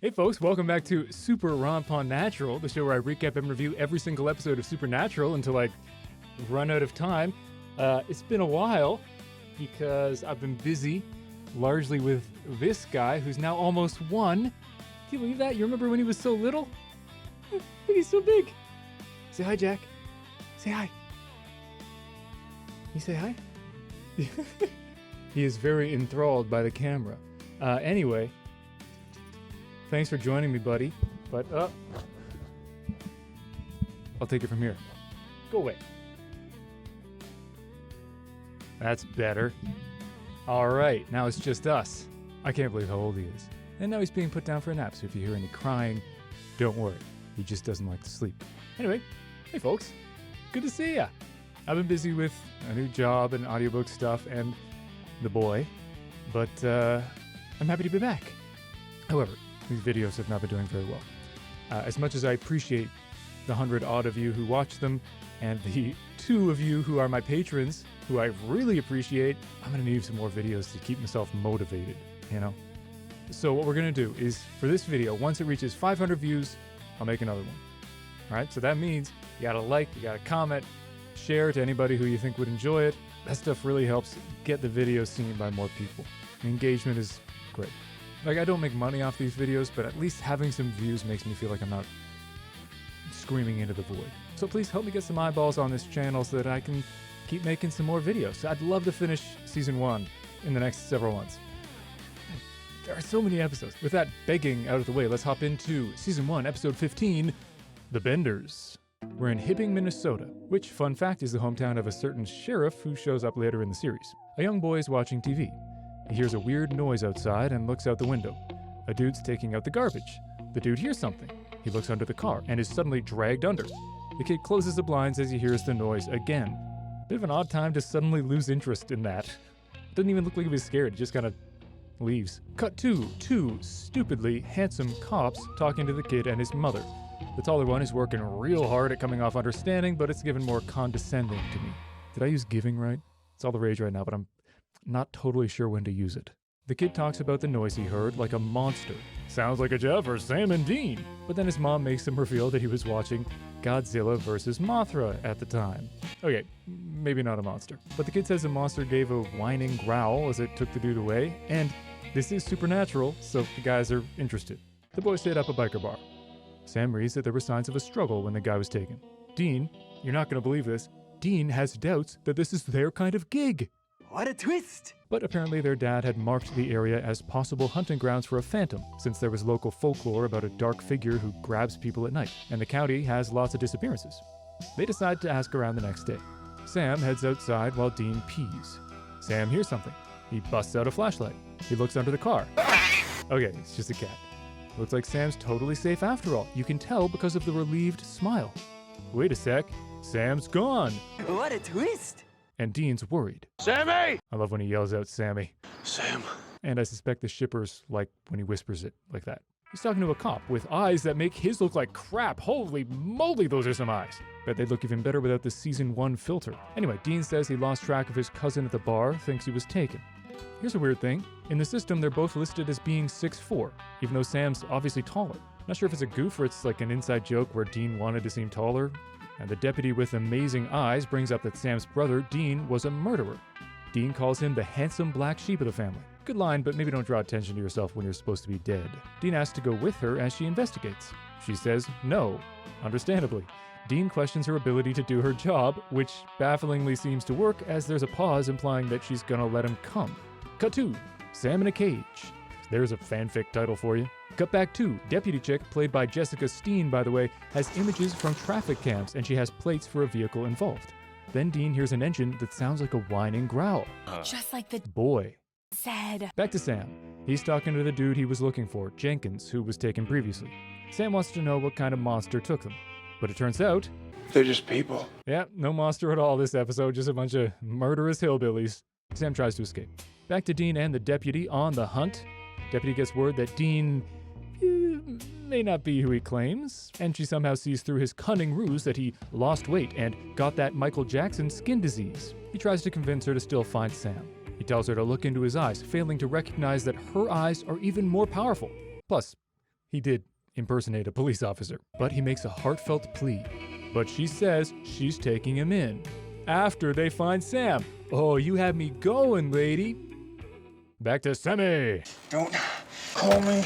Hey folks, welcome back to SupeRonpoNatural, the show where I recap and review every single episode of Supernatural until I run out of time. It's been a while because I've been busy largely with this guy who's now almost one. Can you believe that? You remember when he was so little? Look, he's so big. Say hi, Jack. Say hi. You say hi? He is very enthralled by the camera. Anyway, thanks for joining me, buddy. But, I'll take it from here. Go away. That's better. All right, now it's just us. I can't believe how old he is. And now he's being put down for a nap, so if you hear any crying, don't worry. He just doesn't like to sleep. Anyway, hey folks, good to see ya. I've been busy with a new job and audiobook stuff and the boy, but I'm happy to be back. However, these videos have not been doing very well. As much as I appreciate the 100 odd of you who watch them and the 2 of you who are my patrons, who I really appreciate, I'm gonna need some more videos to keep myself motivated, you know? So what we're gonna do is, for this video, once it reaches 500 views, I'll make another one. All right, so that means you gotta like, you gotta comment, share to anybody who you think would enjoy it. That stuff really helps get the video seen by more people. Engagement is great. Like, I don't make money off these videos, but at least having some views makes me feel like I'm not screaming into the void. So please help me get some eyeballs on this channel so that I can keep making some more videos. I'd love to finish season 1 in the next several months. There are so many episodes. With that begging out of the way, let's hop into season 1, episode 15, The Benders. We're in Hibbing, Minnesota, which, fun fact, is the hometown of a certain sheriff who shows up later in the series. A young boy is watching TV. He hears a weird noise outside and looks out the window. A dude's taking out the garbage. The dude hears something. He looks under the car and is suddenly dragged under. The kid closes the blinds as he hears the noise again. Bit of an odd time to suddenly lose interest in that. Doesn't even look like he was scared, he just kind of leaves. Cut to 2 stupidly handsome cops talking to the kid and his mother. The taller one is working real hard at coming off understanding, but it's given more condescending to me. Did I use giving right? It's all the rage right now, but I'm not totally sure when to use it. The kid talks about the noise he heard like a monster. Sounds like a job for Sam and Dean. But then his mom makes him reveal that he was watching Godzilla vs. Mothra at the time. Okay, maybe not a monster. But the kid says the monster gave a whining growl as it took the dude away, and this is Supernatural, so the guys are interested. The boys stayed up a biker bar. Sam reads that there were signs of a struggle when the guy was taken. Dean, you're not gonna believe this, Dean has doubts that this is their kind of gig. What a twist! But apparently their dad had marked the area as possible hunting grounds for a phantom, since there was local folklore about a dark figure who grabs people at night, and the county has lots of disappearances. They decide to ask around the next day. Sam heads outside while Dean pees. Sam hears something. He busts out a flashlight. He looks under the car. Okay, it's just a cat. Looks like Sam's totally safe after all. You can tell because of the relieved smile. Wait a sec, Sam's gone! What a twist! And Dean's worried. Sammy! I love when he yells out Sammy. Sam. And I suspect the shippers like when he whispers it like that. He's talking to a cop with eyes that make his look like crap. Holy moly, those are some eyes. Bet they'd look even better without the season 1 filter. Anyway, Dean says he lost track of his cousin at the bar, thinks he was taken. Here's a weird thing. In the system, they're both listed as being 6'4", even though Sam's obviously taller. Not sure if it's a goof or it's like an inside joke where Dean wanted to seem taller. And the deputy with amazing eyes brings up that Sam's brother, Dean, was a murderer. Dean calls him the handsome black sheep of the family. Good line, but maybe don't draw attention to yourself when you're supposed to be dead. Dean asks to go with her as she investigates. She says no, understandably. Dean questions her ability to do her job, which bafflingly seems to work as there's a pause implying that she's gonna let him come. Cut 2, Sam in a cage. There's a fanfic title for you. Cut back 2, Deputy Chick, played by Jessica Steen, by the way, has images from traffic cams and she has plates for a vehicle involved. Then Dean hears an engine that sounds like a whining growl. Just like the Boy. said. Back to Sam. He's talking to the dude he was looking for, Jenkins, who was taken previously. Sam wants to know what kind of monster took them. But it turns out... They're just people. Yeah, no monster at all this episode, just a bunch of murderous hillbillies. Sam tries to escape. Back to Dean and the deputy on the hunt. Deputy gets word that Dean may not be who he claims, and she somehow sees through his cunning ruse that he lost weight and got that Michael Jackson skin disease. He tries to convince her to still find Sam. He tells her to look into his eyes, failing to recognize that her eyes are even more powerful. Plus, He did impersonate a police officer, but he makes a heartfelt plea. But she says she's taking him in after they find Sam. Oh, you had me going, lady. Back to Sammy. Don't call me.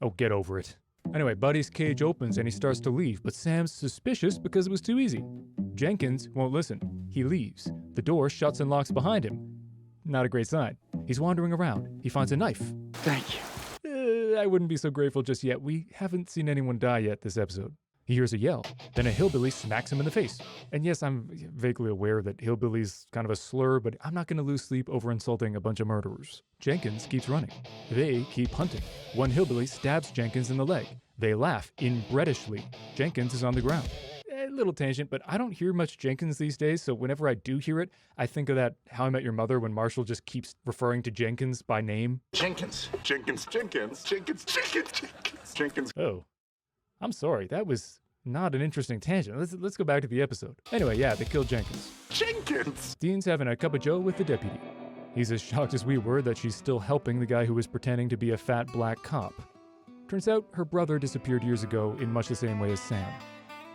Oh, get over it. Anyway, Buddy's cage opens and he starts to leave, but Sam's suspicious because it was too easy. Jenkins won't listen. He leaves. The door shuts and locks behind him. Not a great sign. He's wandering around. He finds a knife. Thank you. I wouldn't be so grateful just yet. We haven't seen anyone die yet this episode. He hears a yell. Then a hillbilly smacks him in the face. And yes, I'm vaguely aware that hillbilly's kind of a slur, but I'm not going to lose sleep over insulting a bunch of murderers. Jenkins keeps running. They keep hunting. One hillbilly stabs Jenkins in the leg. They laugh inbrettishly. Jenkins is on the ground. A little tangent, but I don't hear much Jenkins these days, so whenever I do hear it, I think of that How I Met Your Mother when Marshall just keeps referring to Jenkins by name. Jenkins. Jenkins. Jenkins. Jenkins. Jenkins. Jenkins. Jenkins. Oh. I'm sorry, that was not an interesting tangent. Let's go back to the episode. Anyway, yeah, they killed Jenkins. Jenkins! Dean's having a cup of joe with the deputy. He's as shocked as we were that she's still helping the guy who was pretending to be a fat black cop. Turns out her brother disappeared years ago in much the same way as Sam.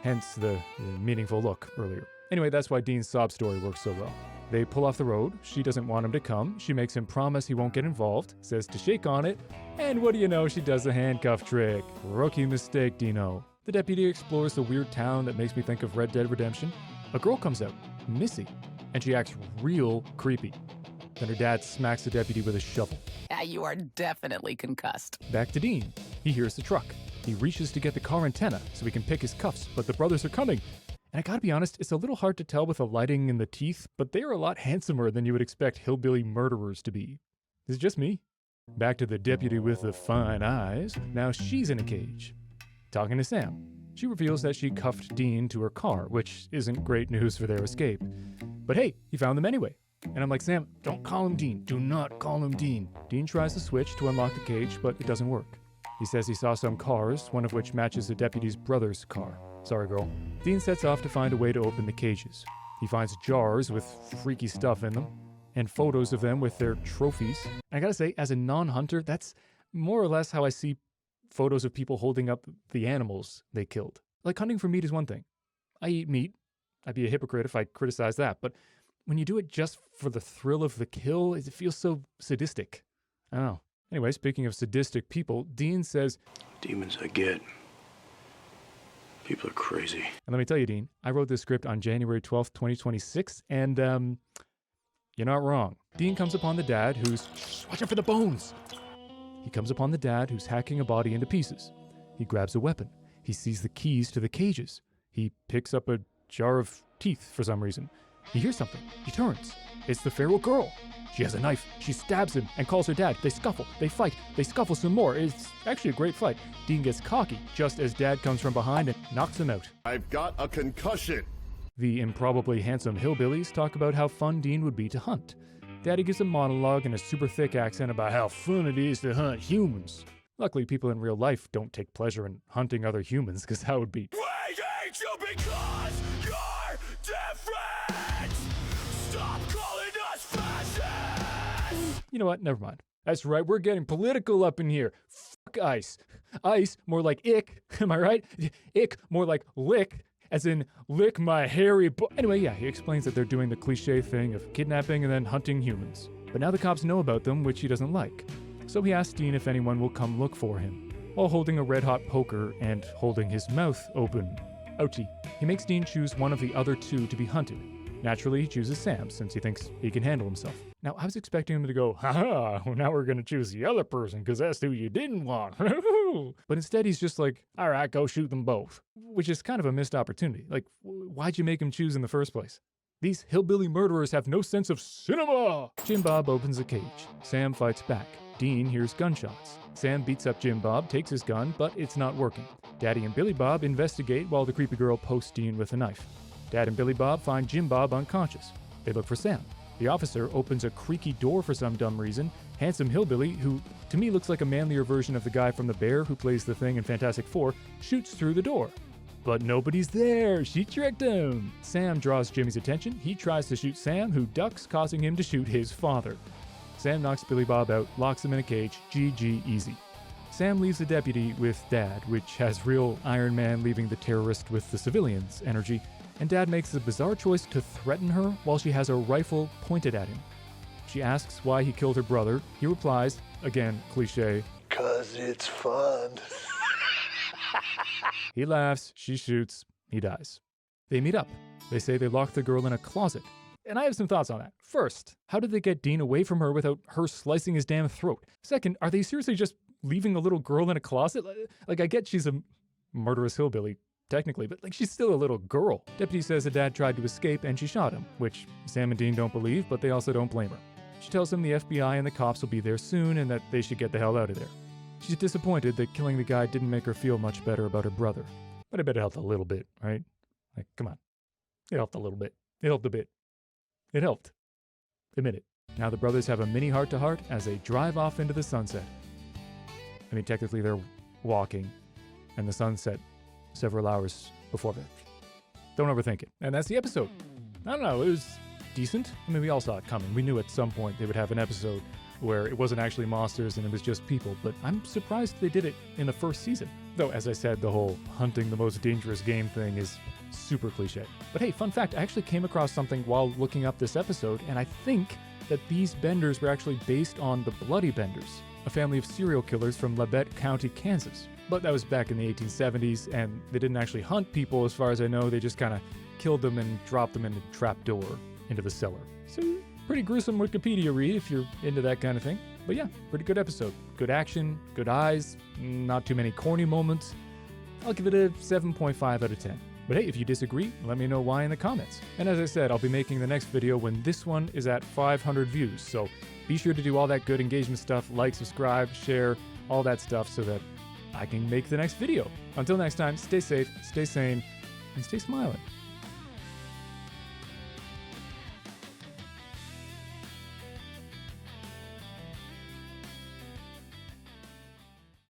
Hence the meaningful look earlier. Anyway, that's why Dean's sob story works so well. They pull off the road. She doesn't want him to come. She makes him promise he won't get involved, says to shake on it, and what do you know, she does the handcuff trick. Rookie mistake, Dino. The deputy explores the weird town that makes me think of Red Dead Redemption. A girl comes out, Missy, and she acts real creepy. Then her dad smacks the deputy with a shovel. You are definitely concussed. Back to Dean. He hears the truck. He reaches to get the car antenna so he can pick his cuffs, but the brothers are coming. And I gotta be honest, it's a little hard to tell with the lighting and the teeth, but they are a lot handsomer than you would expect hillbilly murderers to be. Is it just me? Back to the deputy with the fine eyes. Now she's in a cage. Talking to Sam. She reveals that she cuffed Dean to her car, which isn't great news for their escape. But hey, he found them anyway. And I'm like, Sam, don't call him Dean. Do not call him Dean. Dean tries to switch to unlock the cage, but it doesn't work. He says he saw some cars, one of which matches the deputy's brother's car. Sorry, girl. Dean sets off to find a way to open the cages. He finds jars with freaky stuff in them, and photos of them with their trophies. I gotta say, as a non-hunter, that's more or less how I see photos of people holding up the animals they killed. Like, hunting for meat is one thing. I eat meat. I'd be a hypocrite if I criticize that, but when you do it just for the thrill of the kill, it feels so sadistic. I don't know. Anyway, speaking of sadistic people, Dean says, Demons I get. People are crazy. And let me tell you, Dean, I wrote this script on January 12th, 2026, and, you're not wrong. Dean comes upon the dad who's, watch out for the bones! He comes upon the dad who's hacking a body into pieces. He grabs a weapon. He sees the keys to the cages. He picks up a jar of teeth for some reason. He hears something. He turns. It's the feral girl. She has a knife. She stabs him and calls her dad. They scuffle. They fight. They scuffle some more. It's actually a great fight. Dean gets cocky just as Dad comes from behind and knocks him out. I've got a concussion. The improbably handsome hillbillies talk about how fun Dean would be to hunt. Daddy gives a monologue in a super thick accent about how fun it is to hunt humans. Luckily, people in real life don't take pleasure in hunting other humans, because that would be... We hate you because you're different! Stop calling us fascists! You know what? Never mind. That's right, we're getting political up in here. Fuck ice. Ice, more like ick. Am I right? Ick, more like lick, as in lick my hairy Anyway, yeah, he explains that they're doing the cliche thing of kidnapping and then hunting humans. But now the cops know about them, which he doesn't like. So he asks Dean if anyone will come look for him, while holding a red-hot poker and holding his mouth open. Ouchie. He makes Dean choose one of the other two to be hunted. Naturally, he chooses Sam, since he thinks he can handle himself. Now, I was expecting him to go, ha-ha, well, now we're gonna choose the other person, because that's who you didn't want. But instead, he's just like, all right, go shoot them both. Which is kind of a missed opportunity. Like, why'd you make him choose in the first place? These hillbilly murderers have no sense of cinema! Jim Bob opens the cage. Sam fights back. Dean hears gunshots. Sam beats up Jim Bob, takes his gun, but it's not working. Daddy and Billy Bob investigate while the creepy girl posts Dean with a knife. Dad and Billy Bob find Jim Bob unconscious. They look for Sam. The officer opens a creaky door for some dumb reason. Handsome hillbilly, who to me looks like a manlier version of the guy from The Bear who plays the Thing in Fantastic Four, shoots through the door. But nobody's there. She tricked him. Sam draws Jimmy's attention. He tries to shoot Sam, who ducks, causing him to shoot his father. Sam knocks Billy Bob out, locks him in a cage. GG easy. Sam leaves the deputy with Dad, which has real Iron Man leaving the terrorist with the civilians energy, and Dad makes the bizarre choice to threaten her while she has a rifle pointed at him. She asks why he killed her brother. He replies, again, cliche, "'Cause it's fun." He laughs, she shoots, he dies. They meet up. They say they locked the girl in a closet. And I have some thoughts on that. First, how did they get Dean away from her without her slicing his damn throat? Second, are they seriously just leaving a little girl in a closet? Like, I get she's a murderous hillbilly, technically, but like, she's still a little girl. Deputy says the dad tried to escape and she shot him, which Sam and Dean don't believe, but they also don't blame her. She tells him the FBI and the cops will be there soon and that they should get the hell out of there. She's disappointed that killing the guy didn't make her feel much better about her brother. But I bet it helped a little bit, right? Like, come on. It helped a little bit. It helped a bit. It helped. Admit it. Now the brothers have a mini heart-to-heart as they drive off into the sunset. I mean, technically they're walking, and the sunset several hours before that. Don't overthink it. And that's the episode. I don't know, it was decent. I mean, we all saw it coming. We knew at some point they would have an episode where it wasn't actually monsters and it was just people, but I'm surprised they did it in the first season. Though, as I said, the whole hunting the most dangerous game thing is super cliche. But hey, fun fact, I actually came across something while looking up this episode, and I think that these benders were actually based on the Bloody Benders, a family of serial killers from Labette County, Kansas. But that was back in the 1870s, and they didn't actually hunt people as far as I know, they just kind of killed them and dropped them in a trapdoor into the cellar. So, pretty gruesome Wikipedia read if you're into that kind of thing. But yeah, pretty good episode. Good action, good eyes, not too many corny moments. I'll give it a 7.5 out of 10. But hey, if you disagree, let me know why in the comments. And as I said, I'll be making the next video when this one is at 500 views. So be sure to do all that good engagement stuff, like, subscribe, share, all that stuff so that I can make the next video. Until next time, stay safe, stay sane, and stay smiling.